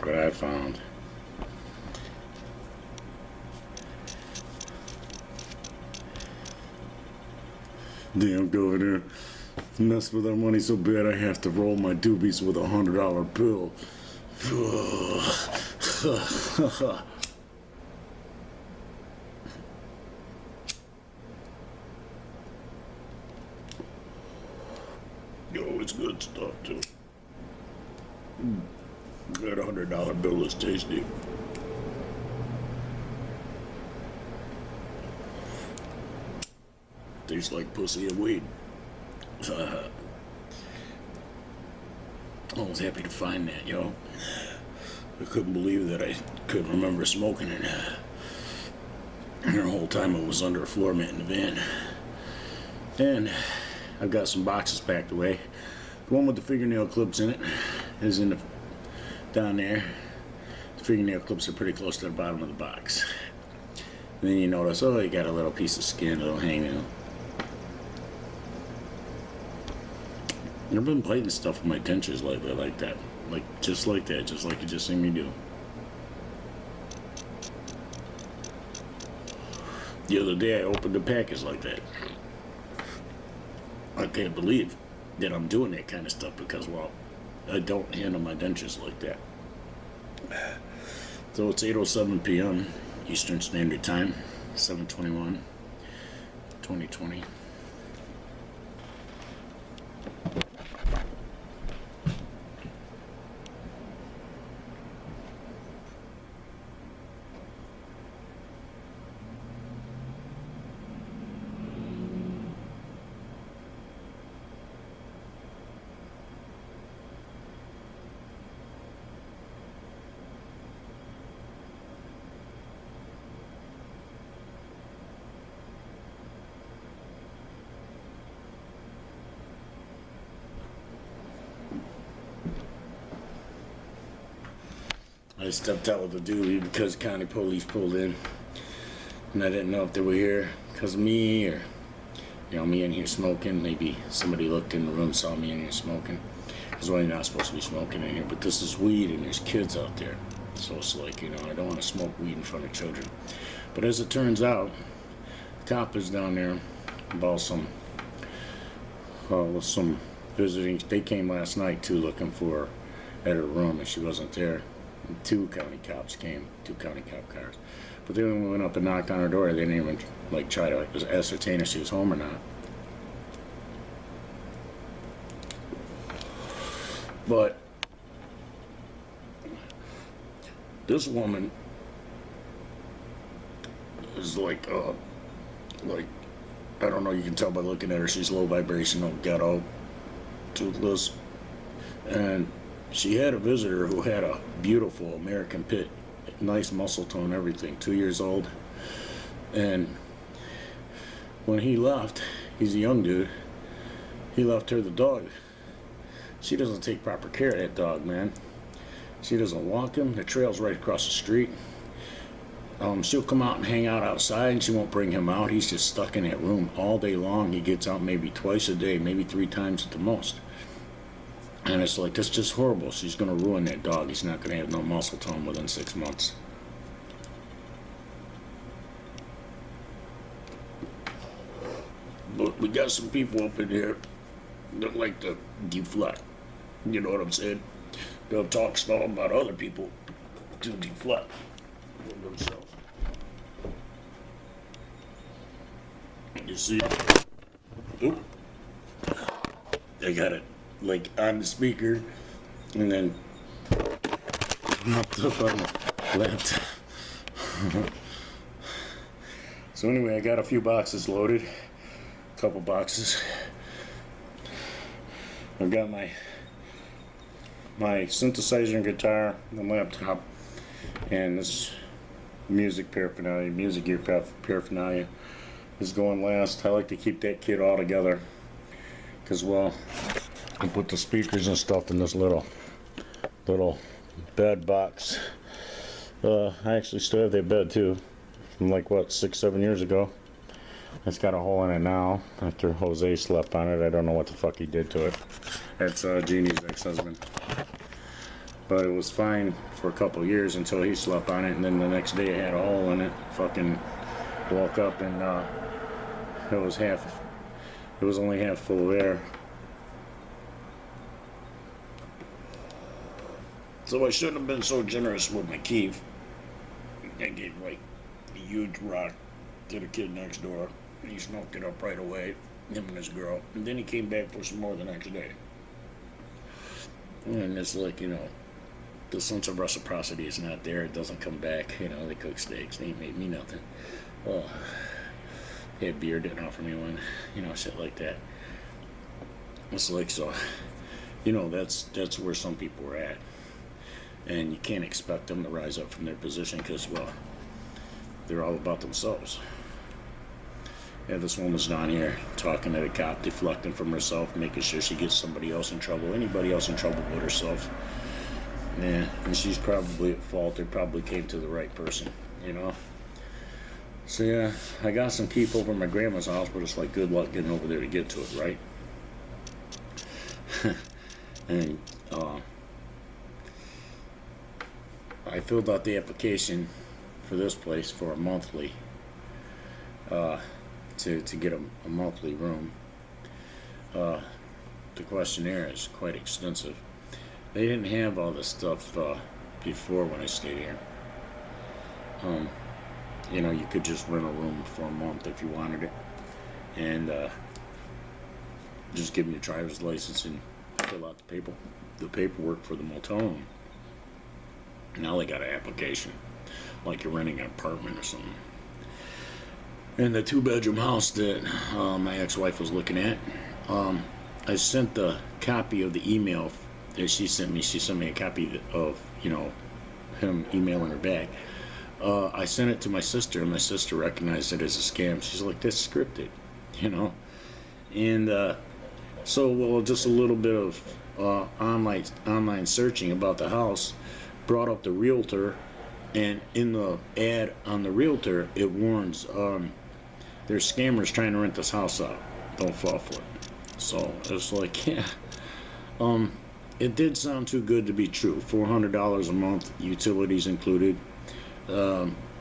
what I found. Damn governor, mess with our money so bad I have to roll my doobies with $100 bill. Yo, it's good stuff too. That $100 bill is tasty. Tastes like pussy and weed. I was happy to find that, yo. I couldn't believe that I couldn't remember smoking it. And the whole time I was under a floor mat in the van. And I've got some boxes packed away. The one with the fingernail clips in it is in the down there. The fingernail clips are pretty close to the bottom of the box. And then you notice, oh, you got a little piece of skin that'll hang out. I've been plating stuff with my dentures lately like that. Just like that, just like you just seen me do. The other day I opened a package like that. I can't believe that I'm doing that kind of stuff because, well, I don't handle my dentures like that. So it's 8:07 p.m. Eastern Standard Time, 7/21/2020. I stepped out with a doobie because county police pulled in, and I didn't know if they were here because of me or, me in here smoking. Maybe somebody looked in the room, saw me in here smoking. Because, well, you're not supposed to be smoking in here, but this is weed and there's kids out there. So it's like, I don't want to smoke weed in front of children. But as it turns out, the cop is down there about some visiting. They came last night too, looking for her at her room, and she wasn't there. And 2 county cops came, 2 county cop cars. But then when we went up and knocked on her door, they didn't even try to ascertain if she was home or not. But this woman is I don't know, you can tell by looking at her, she's low vibrational, ghetto, toothless, and she had a visitor who had a beautiful American Pit, nice muscle tone, everything, 2 years old. And when he left, he's a young dude, he left her the dog. She doesn't take proper care of that dog, man. She doesn't walk him. The trail's right across the street. She'll come out and hang out outside, and she won't bring him out. He's just stuck in that room all day long. He gets out maybe twice a day, maybe 3 times at the most. And it's like, that's just horrible. She's going to ruin that dog. He's not going to have no muscle tone within 6 months. But we got some people up in here that like to deflect. You know what I'm saying? They'll talk stuff about other people to deflect themselves. You see? Oop. I got it on the speaker, and then knocked up on the laptop. So anyway, I got a few boxes loaded, a couple boxes. I've got my synthesizer and guitar, the laptop, and this music paraphernalia, music gear paraphernalia is going last. I like to keep that kit all together because, well, I put the speakers and stuff in this little bed box. I actually still have that bed too, from 6-7 years ago. It's got a hole in it now after Jose slept on it. I don't know what the fuck he did to it. That's Jeannie's ex-husband. But it was fine for a couple of years until he slept on it, and then the next day it had a hole in it. Fucking woke up and it was only half full of air. So I shouldn't have been so generous with my key. I gave like a huge rock to the kid next door. He smoked it up right away, him and his girl. And then he came back for some more the next day. And it's like, the sense of reciprocity is not there. It doesn't come back. They cook steaks. They ain't made me nothing. Well, they had beer, didn't offer me one. Shit like that. It's like, so, that's where some people are at. And you can't expect them to rise up from their position because, well, they're all about themselves. Yeah, this woman's down here talking to the cop, deflecting from herself, making sure she gets somebody else in trouble, anybody else in trouble but herself. Yeah, and she's probably at fault. They probably came to the right person, So yeah, I got some keep over at my grandma's house, but it's like good luck getting over there to get to it, right? And I filled out the application for this place for a monthly, to get a monthly room. The questionnaire is quite extensive. They didn't have all this stuff before when I stayed here. You could just rent a room for a month if you wanted it, and just give them your driver's license and fill out the paperwork for the motel. Now they got an application, like you're renting an apartment or something. And the 2-bedroom house that my ex-wife was looking at, I sent the copy of the email that she sent me. She sent me a copy of, him emailing her back. I sent it to my sister, and my sister recognized it as a scam. She's like, that's scripted, And so, just a little bit of online searching about the house brought up the realtor, and in the ad on the realtor, it warns there's scammers trying to rent this house out. Don't fall for it. So it's like, yeah, it did sound too good to be true. $400 a month, utilities included.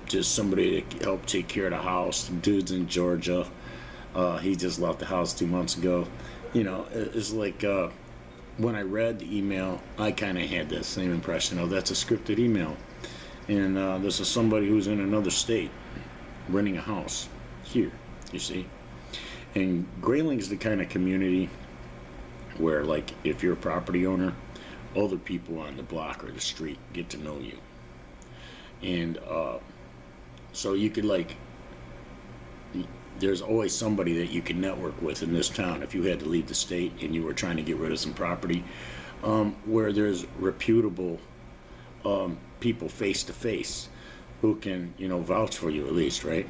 Just somebody to help take care of the house. The dude's in Georgia. He just left the house 2 months ago. It's like when I read the email, I kind of had that same impression. Oh, that's a scripted email. And this is somebody who's in another state renting a house here, you see. And Grayling's the kind of community where, like, if you're a property owner, other people on the block or the street get to know you. And so you could, like, there's always somebody that you can network with in this town if you had to leave the state and you were trying to get rid of some property, where there's reputable people face to face who can, vouch for you at least, right?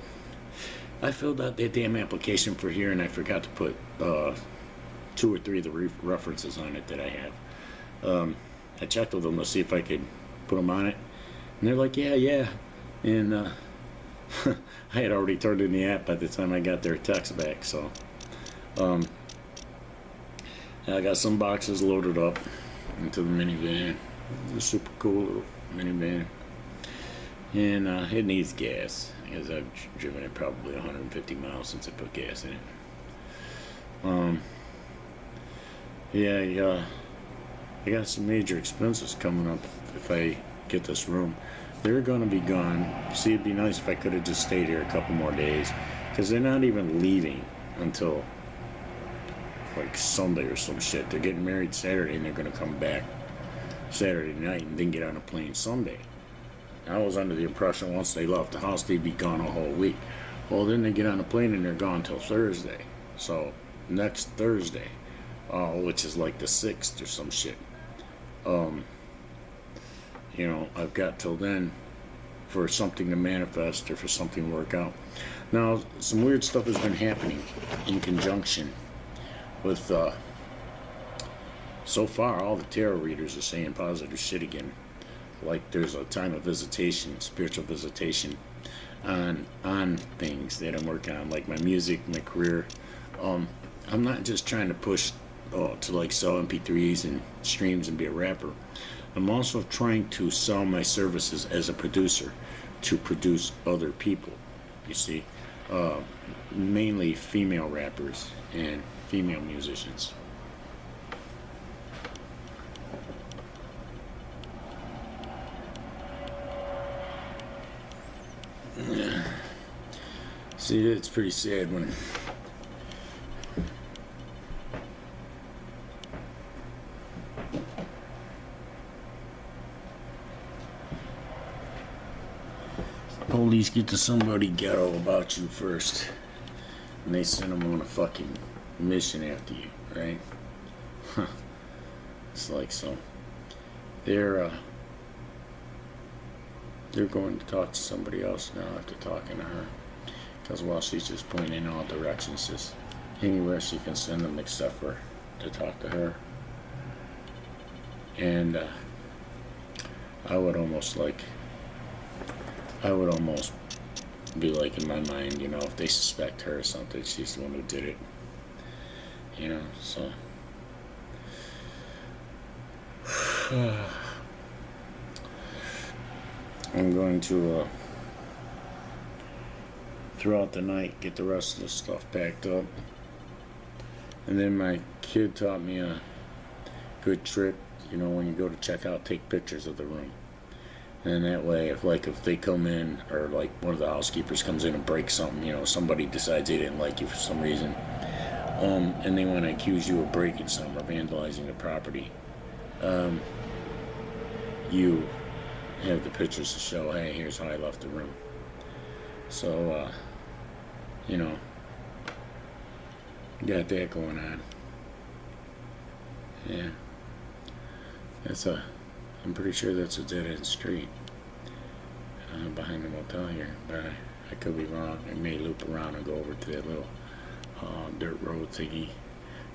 I filled out that damn application for here, and I forgot to put 2 or 3 of the references on it that I have. I checked with them to see if I could put them on it, and they're like, yeah. And I had already turned in the app by the time I got their text back, so I got some boxes loaded up into the minivan. It's a super cool little minivan, and it needs gas because I've driven it probably 150 miles since I put gas in it. I got some major expenses coming up if I get this room. They're going to be gone. See, it'd be nice if I could have just stayed here a couple more days, because they're not even leaving until like Sunday or some shit. They're getting married Saturday, and they're going to come back Saturday night and then get on a plane Sunday. I was under the impression once they left the house, they'd be gone a whole week. Well, then they get on a plane and they're gone till Thursday. So next Thursday, which is like the 6th or some shit. I've got till then for something to manifest or for something to work out. Now, some weird stuff has been happening in conjunction with, so far, all the tarot readers are saying positive shit again. Like there's a time of visitation, spiritual visitation on things that I'm working on, like my music, my career. I'm not just trying to push to like sell MP3s and streams and be a rapper. I'm also trying to sell my services as a producer to produce other people. You see, mainly female rappers and female musicians. See, it's pretty sad when police get to somebody ghetto about you first, and they send them on a fucking mission after you, right? Huh. It's like, so they're going to talk to somebody else now after talking to her, because while she's just pointing in all directions, just anywhere she can send them except for to talk to her. And I would almost be like, in my mind, you know, if they suspect her or something, she's the one who did it, you know. So I'm going to throughout the night get the rest of the stuff packed up, and then my kid taught me a good trick. You know, when you go to check out, take pictures of the room. And that way, if they come in, or like one of the housekeepers comes in and breaks something, you know, somebody decides they didn't like you for some reason, and they want to accuse you of breaking something or vandalizing the property, you have the pictures to show, hey, here's how I left the room. So, you know, got that going on. Yeah, I'm pretty sure that's a dead-end street behind the motel here, but I could be wrong. It may loop around and go over to that little dirt road thingy,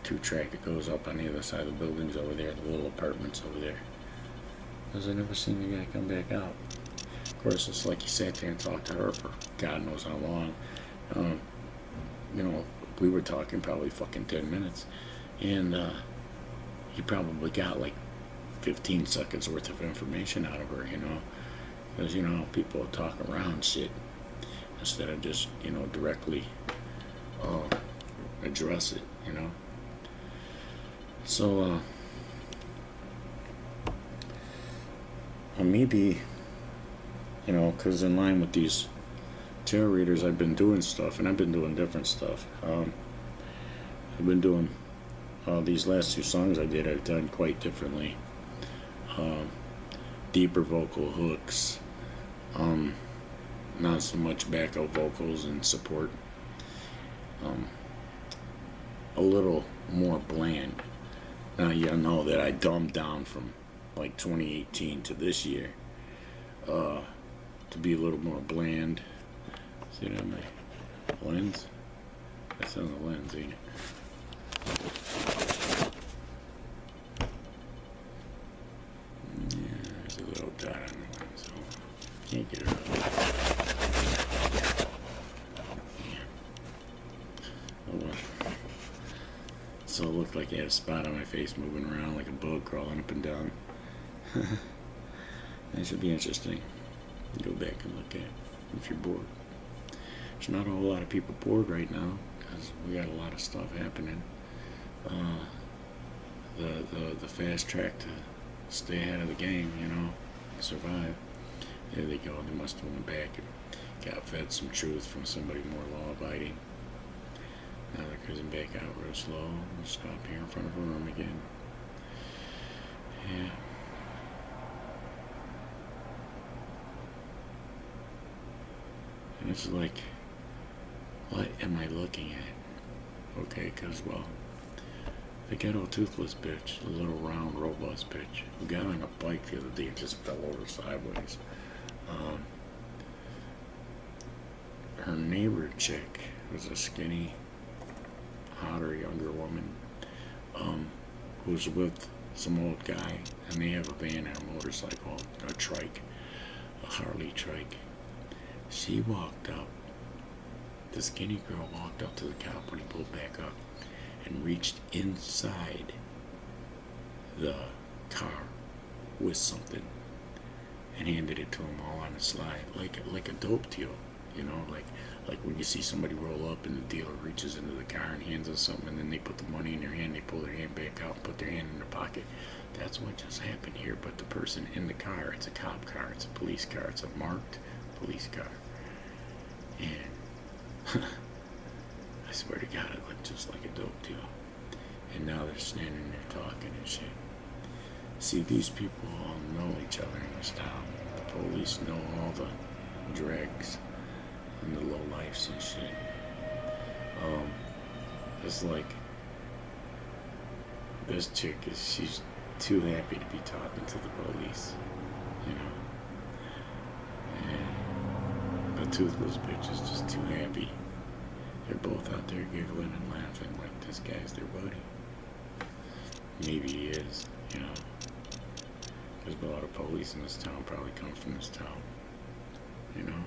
2-track that goes up on the other side of the buildings over there, the little apartments over there. Because I never seen the guy come back out. Of course, it's like he sat there and talked to her for God knows how long. You know, we were talking probably fucking 10 minutes, and he probably got like 15 seconds worth of information out of her, you know, because, you know, people talk around shit instead of just, you know, directly address it, you know. So maybe, you know, because in line with these tarot readers, I've been doing stuff, and I've been doing different stuff. I've been doing these last 2 songs I've done quite differently. Deeper vocal hooks, not so much backup vocals and support, a little more bland. Now you know that I dumbed down from like 2018 to this year to be a little more bland. See that on my lens? That's on the lens, ain't it? Dot on the one, so can't get it out. Yeah. Oh well. So it looked like I had a spot on my face moving around like a bug crawling up and down. That should be interesting. Go back and look at it if you're bored. There's not a whole lot of people bored right now because we got a lot of stuff happening. The fast track to stay ahead of the game, you know. Survive. There they go. They must have went back and got fed some truth from somebody more law-abiding. Now they're cruising back out real slow. We'll stop here in front of a room again. Yeah. And it's like, what am I looking at? Okay, because, well, the ghetto toothless bitch, the little round robust bitch, who got on a bike the other day and just fell over sideways. Her neighbor chick was a skinny, hotter, younger woman, who's with some old guy, and they have a van and a motorcycle, a trike, a Harley trike. She walked up, the skinny girl walked up to the cop when he pulled back up, and reached inside the car with something and handed it to him all on a slide, like a dope deal, you know, like when you see somebody roll up and the dealer reaches into the car and hands us something, and then they put the money in their hand, they pull their hand back out, put their hand in their pocket. That's what just happened here. But the person in the car, it's a cop car, it's a police car, it's a marked police car, and I swear to God, it looked just like a dope deal. And now they're standing there talking and shit. See, these people all know each other in this town. The police know all the dregs and the low lifes and shit. It's like this chick she's too happy to be talking to the police, you know. And the toothless bitch is just too happy. They're both out there giggling and laughing like this guy's their buddy. Maybe he is, you know. There's a lot of police in this town probably come from this town, you know.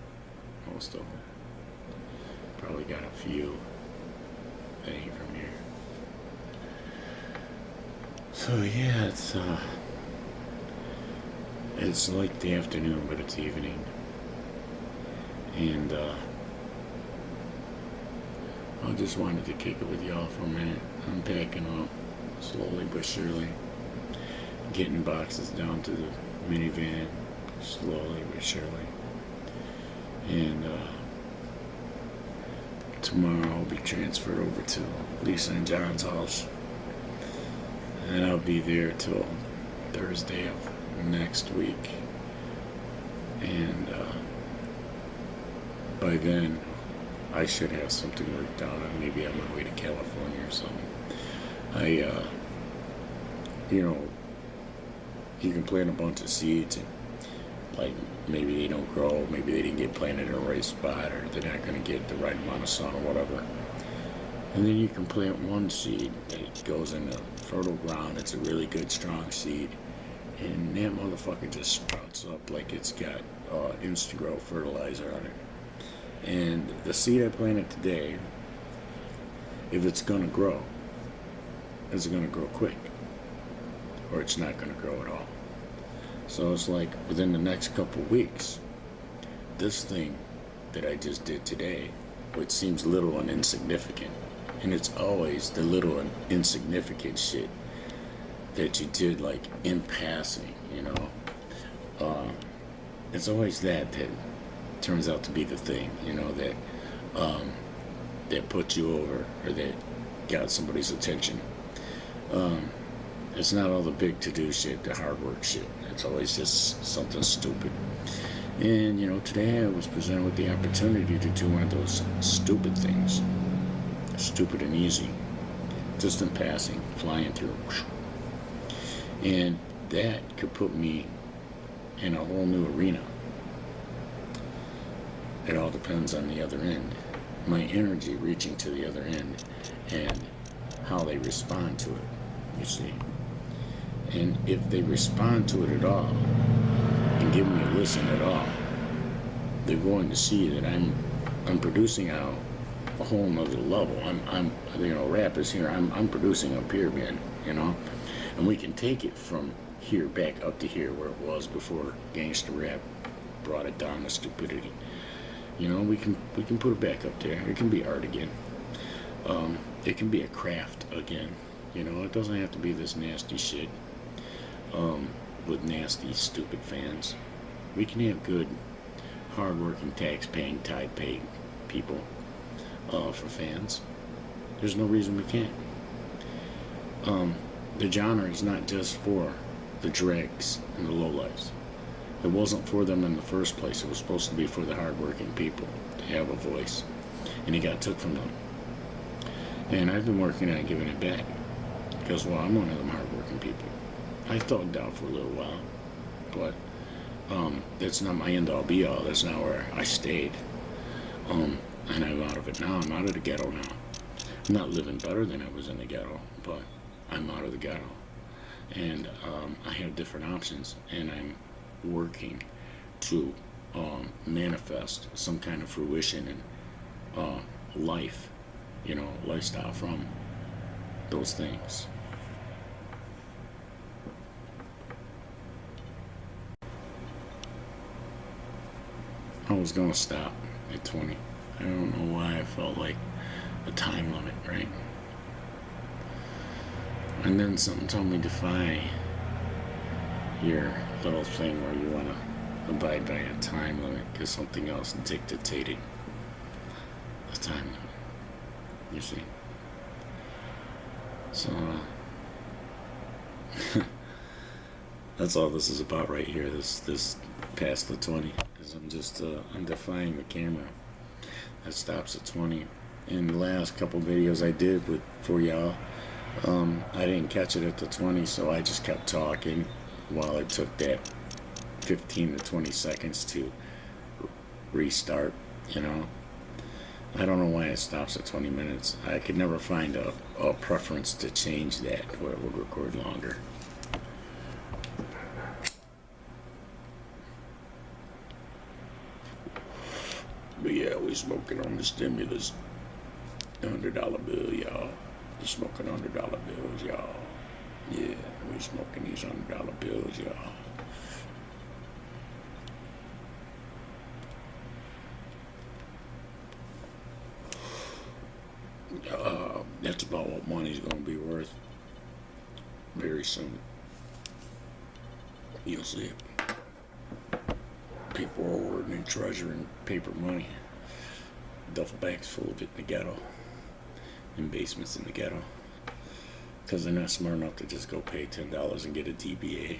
Most of them. Probably got a few that ain't from here. So yeah, it's like the afternoon, but it's evening. And I just wanted to kick it with y'all for a minute. I'm packing up slowly but surely, getting boxes down to the minivan slowly but surely. And tomorrow I'll be transferred over to Lisa and John's house, and I'll be there till Thursday of next week. And by then I should have something worked out. I may be on my way to California or something. You know, you can plant a bunch of seeds and, like, maybe they don't grow, maybe they didn't get planted in the right spot, or they're not going to get the right amount of sun or whatever. And then you can plant one seed that goes into fertile ground. It's a really good, strong seed. And that motherfucker just sprouts up like it's got Instagrow fertilizer on it. And the seed I planted today, if it's going to grow, it's going to grow quick. Or it's not going to grow at all. So it's like within the next couple weeks, this thing that I just did today, which seems little and insignificant, and it's always the little and insignificant shit that you did, like, in passing, you know. It's always that turns out to be the thing, you know, that put you over, or that got somebody's attention. It's not all the big to-do shit, the hard work shit. It's always just something stupid. And, you know, today I was presented with the opportunity to do one of those stupid things. Stupid and easy. Just in passing, flying through. And that could put me in a whole new arena. It all depends on the other end. My energy reaching to the other end and how they respond to it, you see. And if they respond to it at all and give me a listen at all, they're going to see that I'm producing out a whole nother level. I'm you know, rap is here. I'm producing up here, man, you know. And we can take it from here back up to here where it was before gangster rap brought it down to stupidity. You know, we can put it back up there. It can be art again. It can be a craft again. You know, it doesn't have to be this nasty shit with nasty, stupid fans. We can have good, hard-working, tax-paying, tithe-paying people for fans. There's no reason we can't. The genre is not just for the dregs and the lowlifes. It wasn't for them in the first place. It was supposed to be for the hard-working people to have a voice, and it got took from them. And I've been working on giving it back, because, well, I'm one of them hard-working people. I thugged out for a little while, but that's not my end-all be-all. That's not where I stayed. And I'm out of it now. I'm out of the ghetto now. I'm not living better than I was in the ghetto, but I'm out of the ghetto. And I have different options, and I'm working to manifest some kind of fruition and life, you know, lifestyle from those things. I was gonna stop at 20. I don't know why I felt like a time limit, right? And then something told me defy your little thing where you want to abide by a time limit because something else dictated the time limit. You see? So, that's all this is about right here, this past the 20. Because I'm just, I'm defying the camera that stops at 20. In the last couple videos I did for y'all, I didn't catch it at the 20, so I just kept talking while it took that 15 to 20 seconds to restart, you know. I don't know why it stops at 20 minutes. I could never find a preference to change that where it would record longer. But yeah, we smoking on the stimulus. $100 bill, y'all. We smoking $100 bills, y'all. Yeah, we smoking these $100 bills, y'all. That's about what money's gonna be worth very soon. You'll see it. People are hoarding and treasuring paper money. Duffel bags full of it in the ghetto. In basements in the ghetto. Because they're not smart enough to just go pay $10 and get a DBA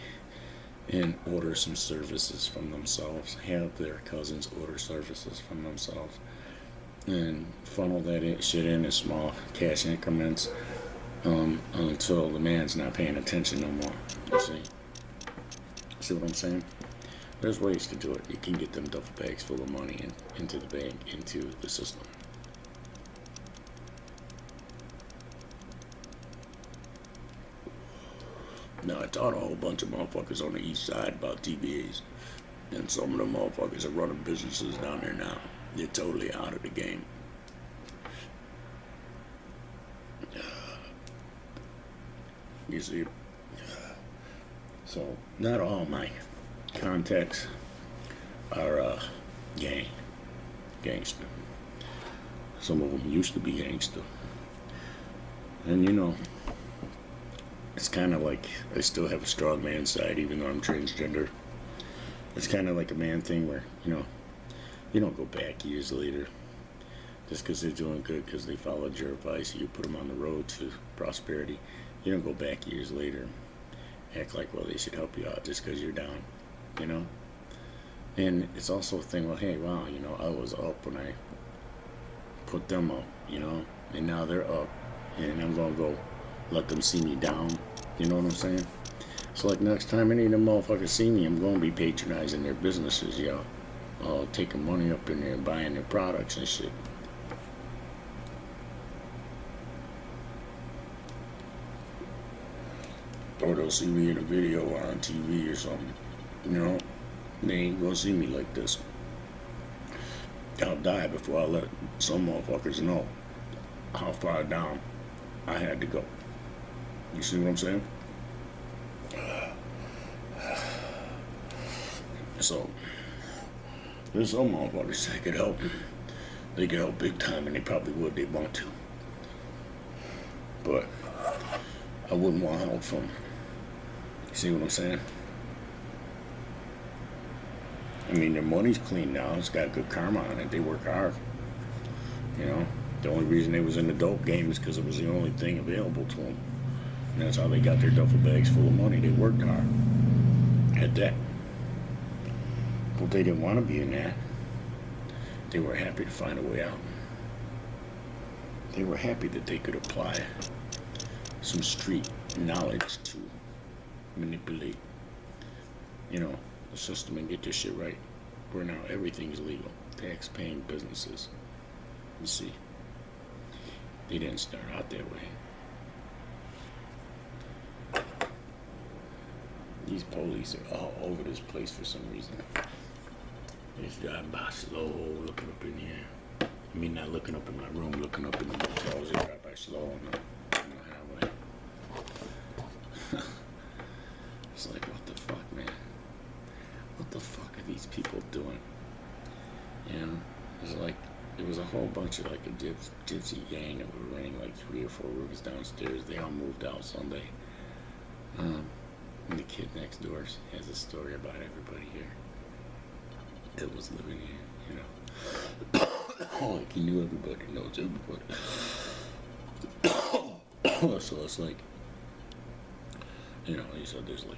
and order some services from themselves. Have their cousins order services from themselves. And funnel that shit in as small cash increments until the man's not paying attention no more. You see? See what I'm saying? There's ways to do it. You can get them duffel bags full of money into the bank, into the system. Now, I taught a whole bunch of motherfuckers on the east side about DBAs. And some of them motherfuckers are running businesses down there now. They're totally out of the game. You see? So, not all my contacts are gangster. Some of them used to be gangster. And you know, it's kind of like I still have a strong man side even though I'm transgender. It's kind of like a man thing where, you know, you don't go back years later just because they're doing good because they followed your advice. You put them on the road to prosperity. You don't go back years later act like, well, they should help you out just because you're down, you know? And it's also a thing, well, hey, wow, you know, I was up when I put them up, you know? And now they're up, and I'm going to go let them see me down. You know what I'm saying? So, like, next time any of them motherfuckers see me, I'm going to be patronizing their businesses, yo. Taking money up in there and buying their products and shit. Or they'll see me in a video or on TV or something. You know? They ain't gonna see me like this. I'll die before I let some motherfuckers know how far down I had to go. You see what I'm saying? So, there's some motherfuckers that could help. They could help big time, and they probably would. They want to. But I wouldn't want help from them. You see what I'm saying? I mean, their money's clean now. It's got good karma on it. They work hard. You know? The only reason they was in the dope game is because it was the only thing available to them. And that's how they got their duffel bags full of money. They worked hard at that. But they didn't want to be in that. They were happy to find a way out. They were happy that they could apply some street knowledge to manipulate, you know, the system and get this shit right. Where now everything's legal. Tax-paying businesses. You see, they didn't start out that way. These police are all over this place for some reason. They're just driving by slow, looking up in the air. I mean, not looking up in my room, looking up in the motels. They drive by slow on the highway. was like, what the fuck, man? What the fuck are these people doing? And it was a whole bunch of like a gypsy gang that were renting like 3 or 4 rooms downstairs. They all moved out Sunday. And the kid next door has a story about everybody here that was living here, you know. Like he knew everybody, knows everybody. So it's like, you know, he said there's like,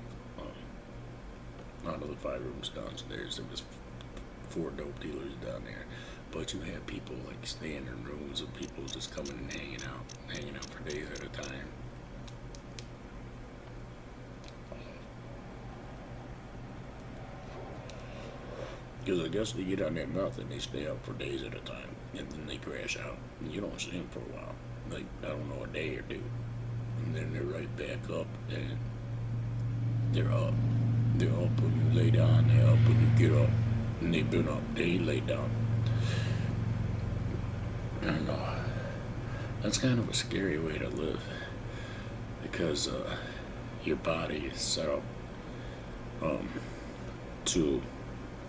out of the 5 rooms downstairs, there was 4 dope dealers down there. But you had people like staying in rooms and people just coming and hanging out for days at a time. Because I guess they get on that mouth and they stay up for days at a time, and then they crash out, and you don't see them for a while, like, I don't know, a day or 2, and then they're right back up, and they're up when you lay down, they're up when you get up, and they've been up, they lay down, and that's kind of a scary way to live, because your body is set up to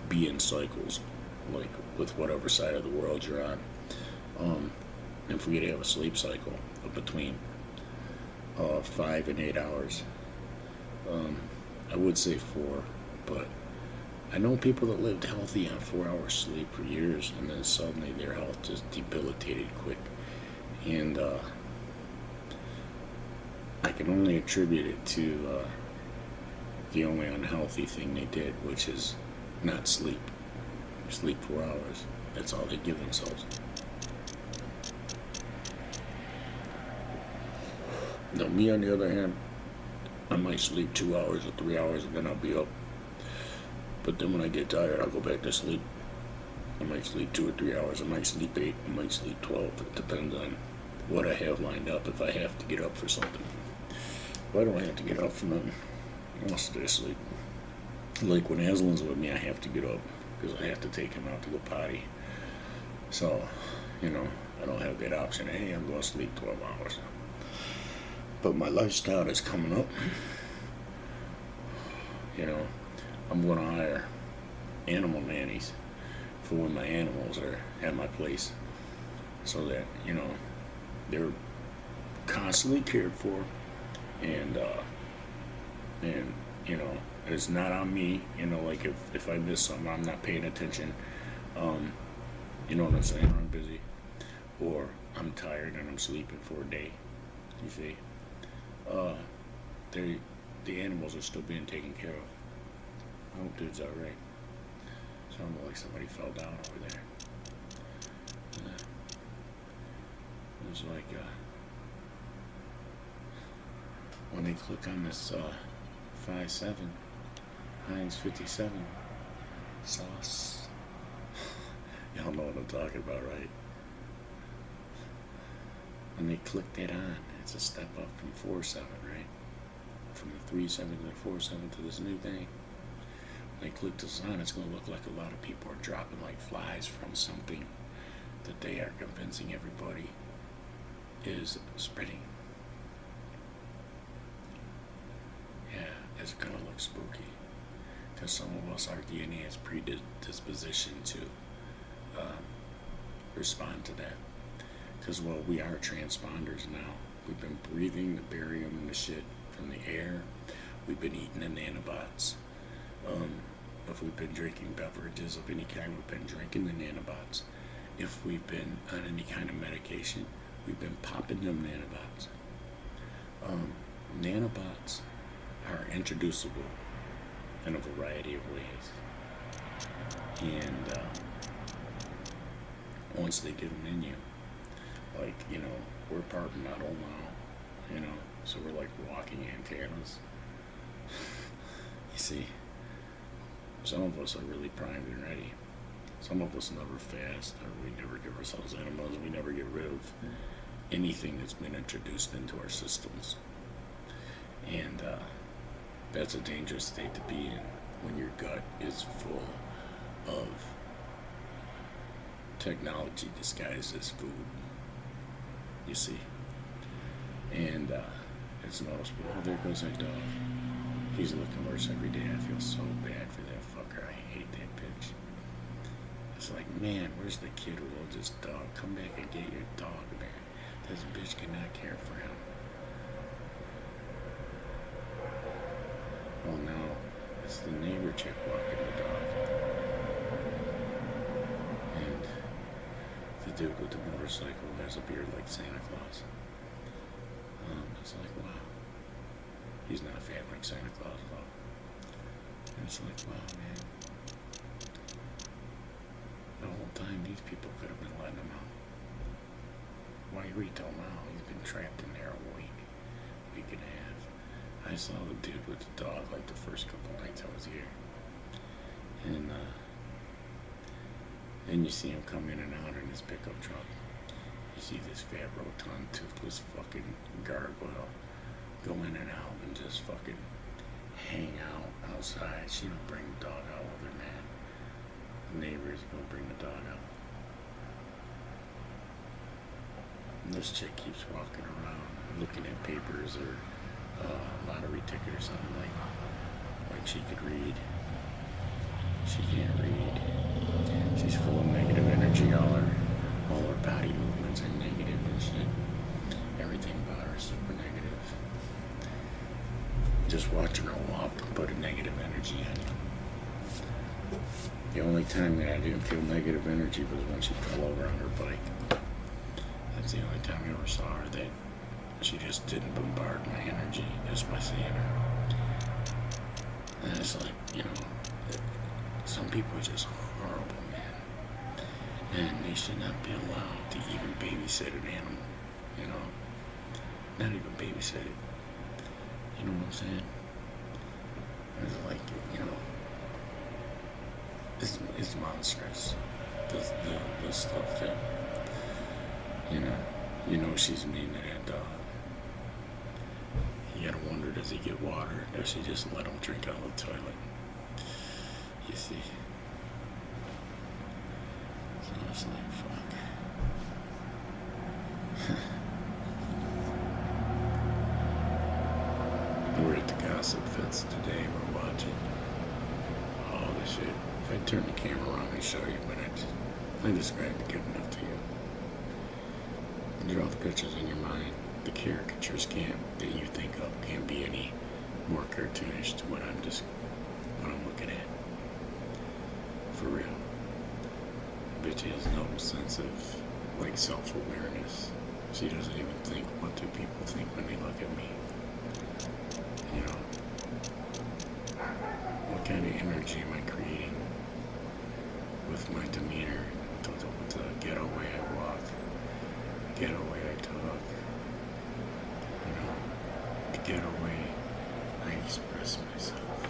be in cycles, like with whatever side of the world you're on. And for you to have a sleep cycle of between 5 and 8 hours, I would say 4, but I know people that lived healthy on 4 hours sleep for years, and then suddenly their health just debilitated quick. And I can only attribute it to the only unhealthy thing they did, which is not sleep. Sleep 4 hours. That's all they give themselves. Now, me on the other hand, I might sleep 2 hours or 3 hours and then I'll be up. But then when I get tired, I'll go back to sleep. I might sleep 2 or 3 hours. I might sleep 8. I might sleep 12. It depends on what I have lined up. If I have to get up for something. If I don't have to get up for nothing, I'll stay asleep. Like when Aslan's with me, I have to get up because I have to take him out to go potty. So, you know, I don't have that option. Hey, I'm going to sleep 12 hours. But my lifestyle is coming up. You know, I'm going to hire animal nannies for when my animals are at my place, so that, you know, they're constantly cared for, and you know, it's not on me, you know, like if I miss something, I'm not paying attention, you know what I'm saying, I'm busy, or I'm tired and I'm sleeping for a day, you see, the animals are still being taken care of. I hope dude's alright. Sounded like somebody fell down over there. It was like, when they click on this 5.7 Heinz 57 sauce, y'all know what I'm talking about, right? When they click that on, it's a step up from 4.7, right? From the 3.7 to the 4.7 to this new thing. When they click this on, it's going to look like a lot of people are dropping like flies from something that they are convincing everybody is spreading. Yeah, it's going to look spooky. Because some of us, our DNA has predisposition to respond to that. Because, well, we are transponders now. We've been breathing the barium and the shit from the air. We've been eating the nanobots. If we've been drinking beverages of any kind, we've been drinking the nanobots. If we've been on any kind of medication, we've been popping them nanobots. Nanobots are introducible in a variety of ways. And once they get them in you, like, you know, we're part metal now, you know, so we're like walking antennas. You see, some of us are really primed and ready. Some of us never fast, or we never give ourselves enemas, we never get rid of anything that's been introduced into our systems. And that's a dangerous state to be in when your gut is full of technology disguised as food. You see? And it's noticeable. Oh, there goes that dog. He's looking worse every day. I feel so bad for that fucker. I hate that bitch. It's like, man, where's the kid who loves his dog? Come back and get your dog, man. This bitch cannot care for him. Oh no, it's the neighbor chick walking the dog. And the dude with the motorcycle has a beard like Santa Claus. It's like, wow. He's not fat like Santa Claus at all. And it's like, wow, man. The whole time these people could have been letting him out. Why wait till now? He's been trapped in there a week and a half. I saw the dude with the dog like the first couple nights I was here. And then you see him come in and out in his pickup truck. You see this fat, rotund, toothless fucking gargoyle go in and out and just fucking hang out outside. She don't bring the dog out with her, man. The neighbors gonna bring the dog out. And this chick keeps walking around looking at papers or lottery ticket or something like she could read. She can't read. She's full of negative energy. All her body movements are negative and shit. Everything about her is super negative. Just watching her walk put a negative energy on you. The only time that I didn't feel negative energy was when she fell over on her bike. That's the only time I ever saw her that she just didn't bombard my energy just by seeing her. And it's like, you know, some people are just horrible, man. And they should not be allowed to even babysit an animal, you know? Not even babysit it. You know what I'm saying? It's like, you know, it's monstrous. The stuff that, you know she's mean to that dog. You gotta wonder, does he get water? Does she just let him drink out of the toilet? You see? So it's like, fuck. We're at the Gossip Fits today. We're watching all this shit. If I turn the camera around and show you, but I described it good enough to you. Draw the pictures in your mind. The caricatures that you think of can't be any more cartoonish to what I'm looking at. For real. Bitch has no sense of self-awareness. She doesn't even think, what do people think when they look at me? You know, what kind of energy am I creating with my demeanor, with the ghetto way I walk, ghetto way I talk, you know, the ghetto way I express myself,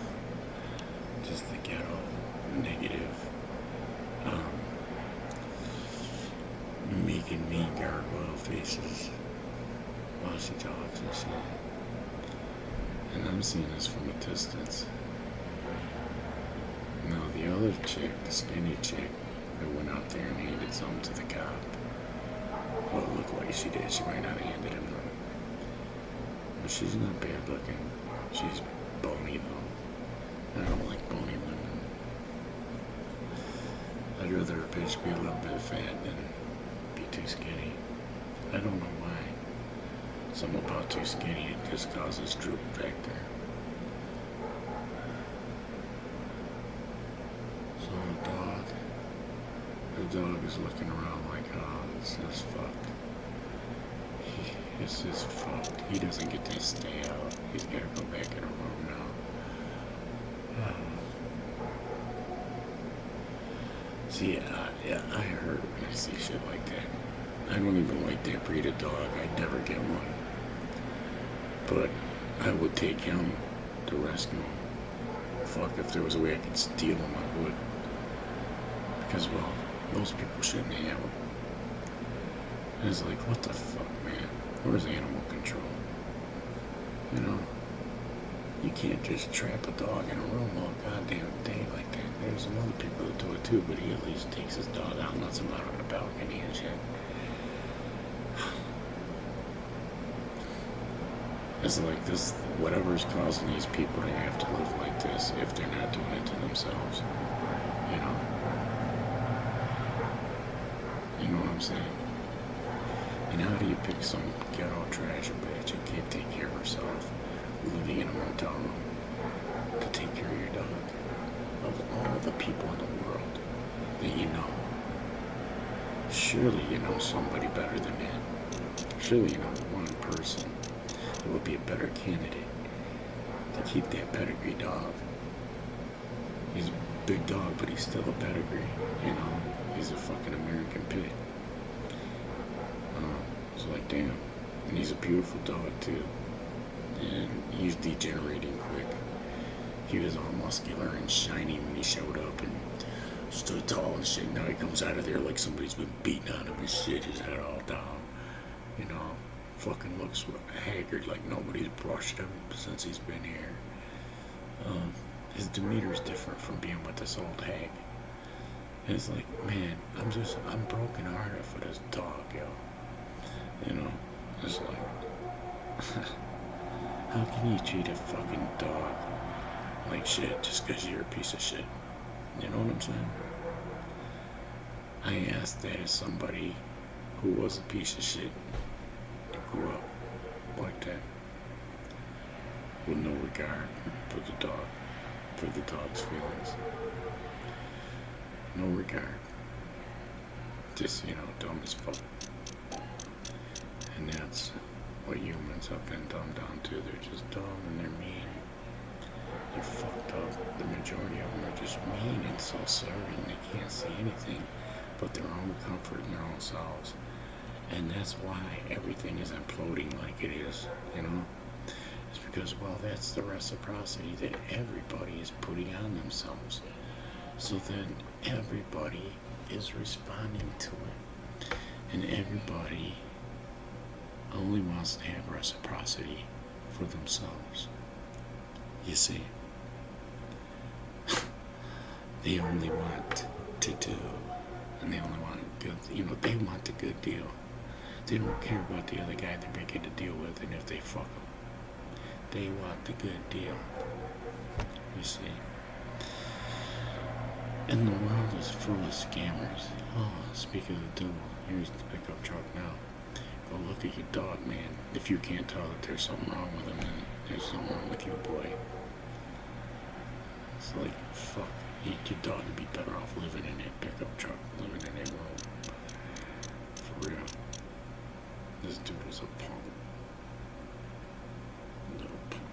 just the ghetto negative, making me gargoyle faces while she talks and shit. And I'm seeing this from a distance. Now the other chick, the skinny chick, that went out there and handed something to the cop. Well, it looked like she did. She might not have handed him them. But she's not bad looking. She's bony though. I don't like bony women. I'd rather a bitch be a little bit fat than be too skinny. I don't know why. Something about too skinny, it just causes droop factor. So the dog is looking around like, oh, this is fucked. This is fucked. He doesn't get to stay out. He's got to go back in a room now. See, I hurt when I see shit like that. I don't even like that breed of dog. I'd never get one. But I would take him to rescue him. Fuck, if there was a way I could steal him, I would. Because, well, those people shouldn't have him. And it's like, what the fuck, man? Where's animal control? You know? You can't just trap a dog in a room all goddamn day like that. There's some other people that do it too, but he at least takes his dog out and lets him out on the balcony and shit. It's like this, whatever's causing these people to have to live like this if they're not doing it to themselves. You know? You know what I'm saying? And how do you pick some ghetto trash bitch who can't take care of herself, living in a motel room, to take care of your dog? Of all the people in the world that you know, surely you know somebody better than that. Surely you know one person that would be a better candidate to keep that pedigree dog. He's a big dog, but he's still a pedigree, you know? He's a fucking American pit. It's like, damn. And he's a beautiful dog, too. And he's degenerating quick. He was all muscular and shiny when he showed up and stood tall and shit. Now he comes out of there like somebody's been beating on him and shit, his head all down. You know, fucking looks haggard, like nobody's brushed him since he's been here. His demeanor's different from being with this old hag. And it's like, man, I'm broken hearted for this dog, yo. You know, it's like, how can you treat a fucking dog like shit just because you're a piece of shit? You know what I'm saying? I asked that as somebody who was a piece of shit, grew up like that, with no regard for the dog's feelings. No regard. Just, you know, dumb as fuck. And that's what humans have been dumbed down to. They're just dumb and they're mean. They're fucked up. The majority of them are just mean and self-serving. They can't see anything but their own comfort and their own selves. And that's why everything is imploding like it is, you know? It's because, well, that's the reciprocity that everybody is putting on themselves. So then everybody is responding to it. And everybody only wants to have reciprocity for themselves. You see? They only want to do, and they only want good, you know, they want the good deal. They don't care about the other guy they're making a deal with, and if they fuck them. They want the good deal. You see? And the world is full of scammers. Oh, speak of the devil, here's the pickup truck now. Go look at your dog, man. If you can't tell that there's something wrong with him, then there's something wrong with you, boy. It's like, fuck. Your dog would be better off living in that pickup truck, living in that world. For real. This dude is a punk. Little punk.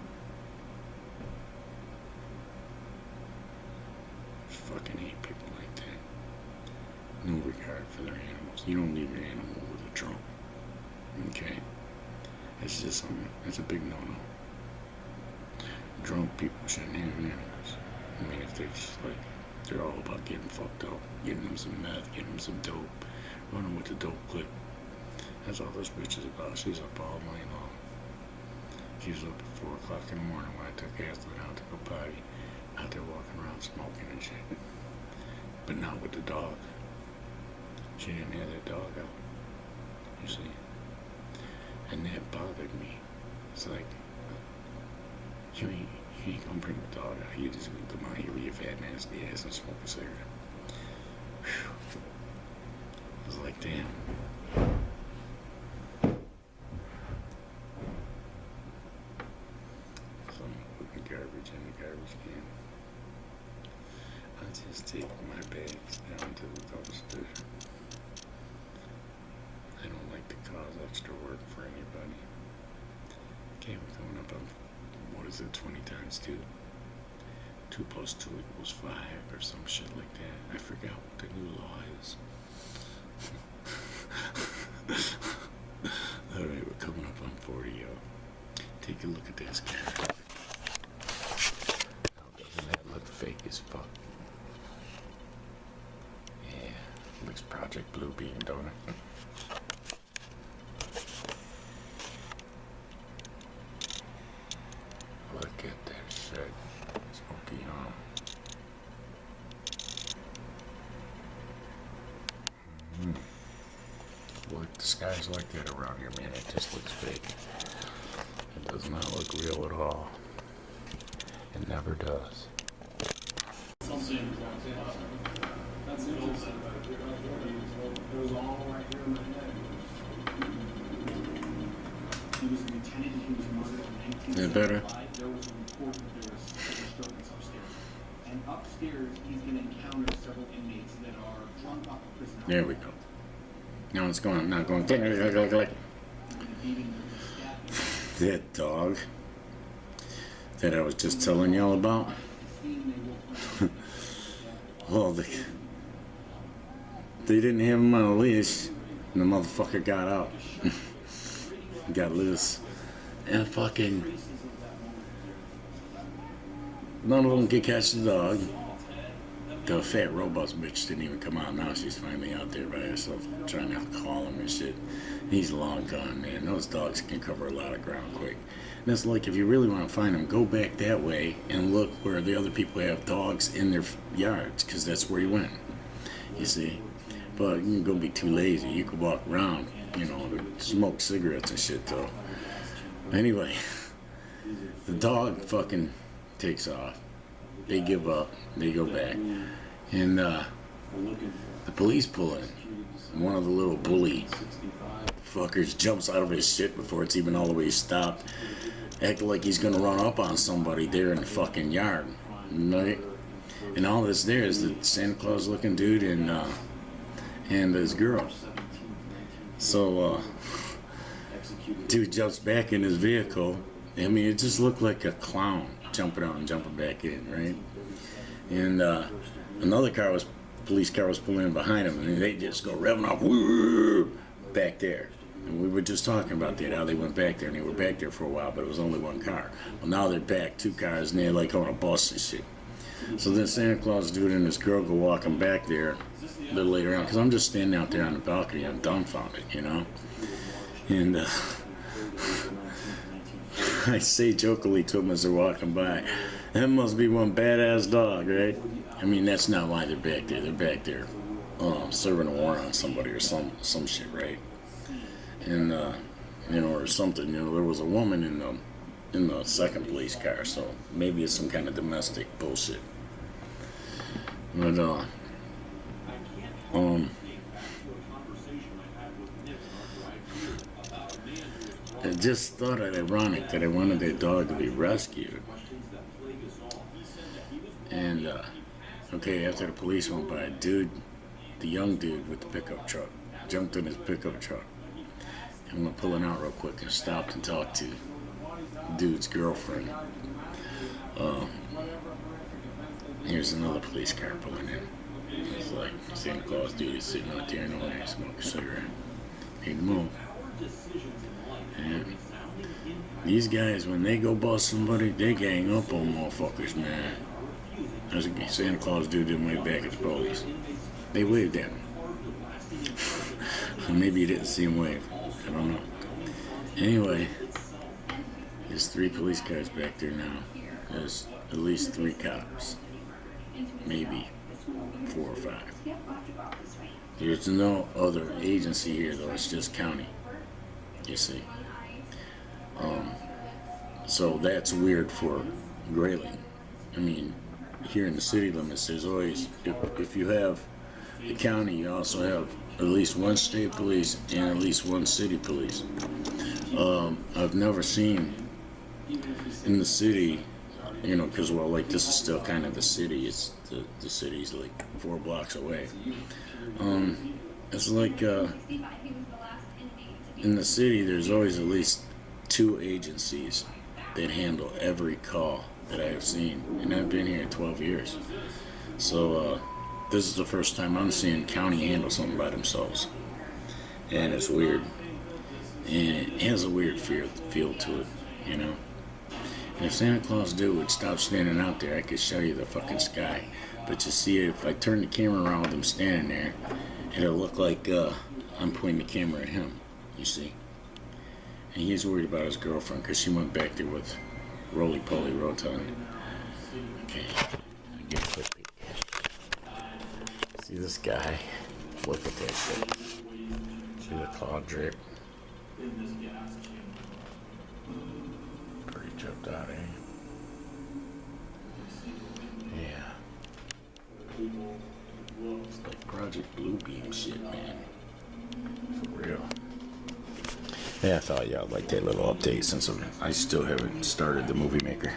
Fucking hate people like that. No regard for their animals. You don't leave your animal with a drunk. Okay? It's just something, it's a big no-no. Drunk people shouldn't have animals. I mean, if they're just like, they're all about getting fucked up, getting them some meth, getting them some dope, running with the dope clip. That's all this bitch is about. She's up all night long. She was up at 4 o'clock in the morning when I took Ashley out to go potty, out there walking around smoking and shit. But not with the dog. She didn't have that dog out. You see? And that bothered me. It's like, you ain't gonna bring the dog out. You just gonna come out here with your fat nasty ass and smoke a cigarette. Whew. I was like, damn. So I'm putting garbage in the garbage can. I just take my bags down to the dumpster. I don't like to cause extra work for anybody. Okay, we're coming up on, what is it, 20 times 2? 2 plus 2 equals 5 or some shit like that. I forgot what the new law is. Alright, we're coming up on 40, yo. Take a look at this guy. Oh, doesn't that look fake as fuck? Yeah, looks Project Blue Beam, don't it? Look at that shit. Smoky arm. Look, the sky's like that around here, man. It just looks fake. It Does not look real at all. It never does. That's interesting. It was all right here in my head. He was a lieutenant and he was murdered in 1975. There was a report that there was a disturbance upstairs. And upstairs, he's going to encounter several inmates that are drunk off the prison. There we go. Now it's going, not going click, click, click, click. That dog that I was just telling y'all about. Well, they didn't have him on a leash, and the motherfucker got out. Got loose. And fucking none of them could catch the dog. The fat robust bitch didn't even come out. Now she's finally out there by herself trying to call him and shit. He's long gone, man. Those dogs can cover a lot of ground quick. And it's like, if you really want to find them, go back that way and look where the other people have dogs in their yards, because that's where he went. You see? But you can go be too lazy. You could walk around, you know, smoke cigarettes and shit, though. Anyway, the dog fucking takes off. They give up. They go back. And the police pull in. One of the little bully fuckers jumps out of his shit before it's even all the way stopped, acting like he's gonna run up on somebody there in the fucking yard. Right? And all that's there is the Santa Claus looking dude and his girl. So dude jumps back in his vehicle. I mean, it just looked like a clown jumping out and jumping back in, right? And another police car was pulling in behind him, and they just go revving off, woo, back there. And we were just talking about that, how they went back there, and they were back there for a while, but it was only one car. Well, now they're back, 2 cars, and they're like on a bus and shit. So then Santa Claus dude and this girl go walking back there a little later on, because I'm just standing out there on the balcony, I'm dumbfounded, you know? And I say jokingly to them as they're walking by, that must be one badass dog, right? I mean, that's not why they're back there. They're back there serving a warrant on somebody or some shit, right? And, you know, or something. You know, there was a woman in the second police car, so maybe it's some kind of domestic bullshit. But, I just thought it ironic that I wanted that dog to be rescued. And, okay, after the police went by, the young dude with the pickup truck, jumped in his pickup truck. And went pulling out real quick and stopped and talked to the dude's girlfriend. Here's another police car pulling in. It's like Santa Claus dude is sitting out there in the way, smoking a cigarette. Need to move. And these guys, when they go bust somebody, they gang up on motherfuckers, man. There's a Santa Claus dude didn't wave back at the police. They waved at him. Maybe you didn't see him wave. I don't know. Anyway, there's 3 police cars back there now. There's at least 3 cops. Maybe 4 or 5. There's no other agency here, though. It's just county. You see. So that's weird for Grayling. I mean, here in the city limits, there's always, if you have the county, you also have at least 1 state police and at least 1 city police. I've never seen in the city, you know, because, well, like, this is still kind of the city. It's the city's like 4 blocks away. It's like in the city, there's always at least 2 agencies that handle every call that I have seen, and I've been here 12 years. So this is the first time I'm seeing county handle something by themselves, and it's weird, and it has a weird feel to it, you know. And if Santa Claus dude would stop standing out there, I could show you the fucking sky. But you see, if I turn the camera around with him standing there, it'll look like I'm pointing the camera at him, you see. And he's worried about his girlfriend because she went back there with roly-poly Rotund. Okay, I'll get a quick peek. See this guy? Look at that shit. See the claw drip? jumped out, eh? Yeah. It's like Project Bluebeam shit, man. For real. Yeah, I thought y'all liked that little update since I still haven't started the Movie Maker.